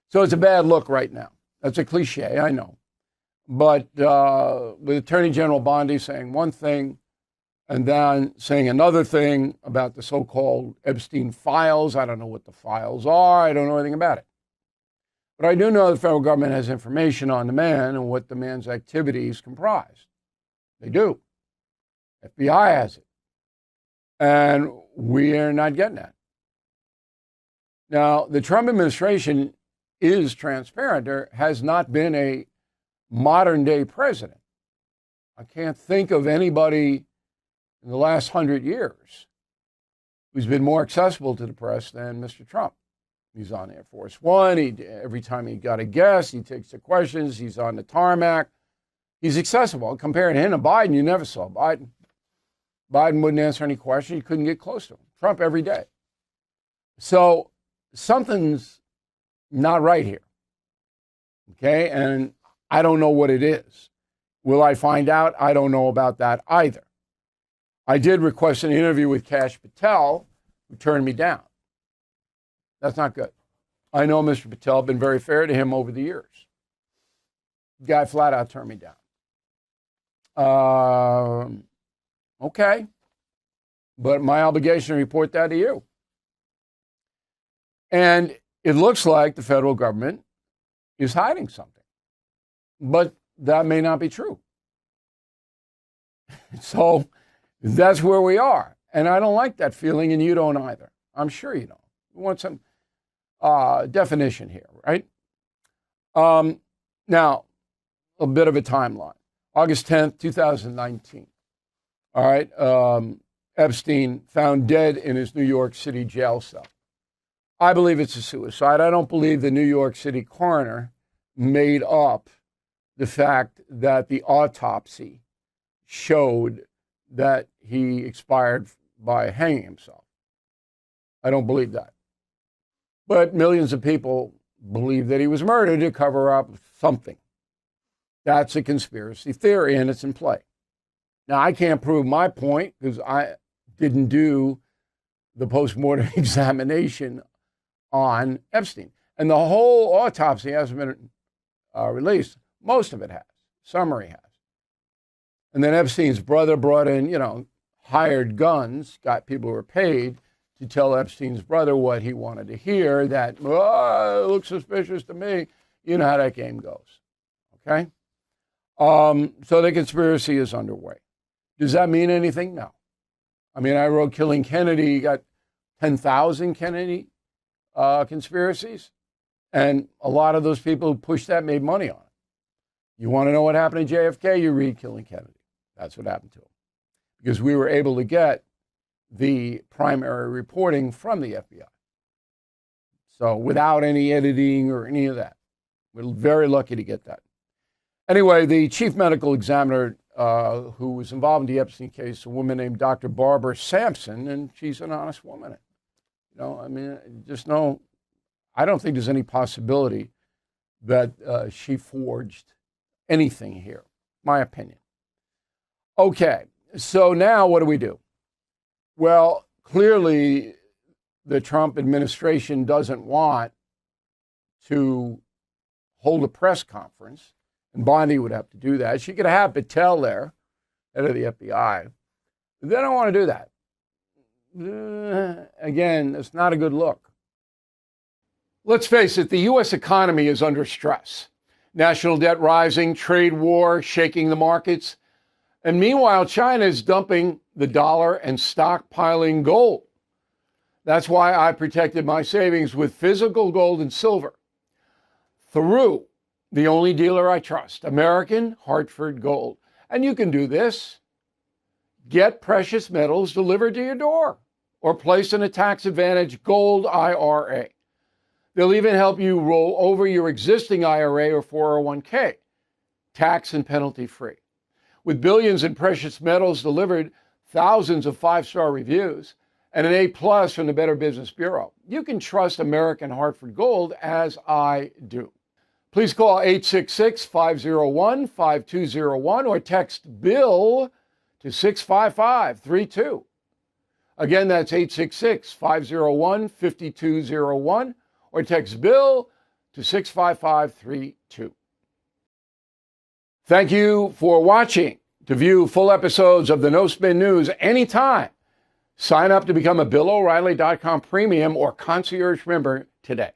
So it's a bad look right now. That's a cliche, I know. But with Attorney General Bondi saying one thing and then saying another thing about the so-called Epstein files. I don't know what the files are. I don't know anything about it. But I do know the federal government has information on the man and what the man's activities comprise. They do. FBI has it. And we are not getting that. Now, the Trump administration is transparent. There has not been a modern day president. I can't think of anybody in the last 100 years who's been more accessible to the press than Mr. Trump. He's on Air Force One. Every time he got a guest, he takes the questions. He's on the tarmac. He's accessible. Comparing him to Biden, you never saw Biden. Biden wouldn't answer any questions. You couldn't get close to him. Trump every day. So something's not right here. Okay? And I don't know what it is. Will I find out? I don't know about that either. I did request an interview with Kash Patel, who turned me down. That's not good. I know Mr. Patel, been very fair to him over the years. The guy flat out turned me down. Okay. But my obligation to report that to you. And it looks like the federal government is hiding something. But that may not be true. So that's where we are. And I don't like that feeling, and you don't either. I'm sure you don't. We want some definition here, right? Now, a bit of a timeline. August 10th, 2019. All right. Epstein found dead in his New York City jail cell. I believe it's a suicide. I don't believe the New York City coroner made up the fact that the autopsy showed that he expired by hanging himself. I don't believe that. But millions of people believe that he was murdered to cover up something. That's a conspiracy theory, and it's in play. Now, I can't prove my point because I didn't do the postmortem examination on Epstein. And the whole autopsy hasn't been released. Most of it has. Summary has. And then Epstein's brother brought in, hired guns, got people who were paid to tell Epstein's brother what he wanted to hear, that, it looks suspicious to me. You know how that game goes. Okay? So the conspiracy is underway. Does that mean anything? No. I mean, I wrote Killing Kennedy. You got 10,000 Kennedy conspiracies. And a lot of those people who pushed that made money on it. You want to know what happened to JFK? You read Killing Kennedy. That's what happened to him. Because we were able to get the primary reporting from the FBI. So without any editing or any of that. We're very lucky to get that. Anyway, the chief medical examiner who was involved in the Epstein case, a woman named Dr. Barbara Sampson, and she's an honest woman. I don't think there's any possibility that she forged anything here, my opinion. Okay, so now what do we do? Well, clearly the Trump administration doesn't want to hold a press conference, and Bondi would have to do that. She could have Patel there, head of the FBI. They don't want to do that. Again, it's not a good look. Let's face it, the U.S. economy is under stress. National debt rising, trade war shaking the markets. And meanwhile, China is dumping the dollar and stockpiling gold. That's why I protected my savings with physical gold and silver through the only dealer I trust, American Hartford Gold. And you can do this. Get precious metals delivered to your door or place in a tax-advantaged gold IRA. They'll even help you roll over your existing IRA or 401k, tax and penalty free. With billions in precious metals delivered, thousands of five-star reviews, and an A+ from the Better Business Bureau, you can trust American Hartford Gold as I do. Please call 866-501-5201 or text BILL to 65532. Again, that's 866-501-5201 or text BILL to 65532. Thank you for watching. To view full episodes of the No Spin News anytime, sign up to become a BillO'Reilly.com premium or concierge member today.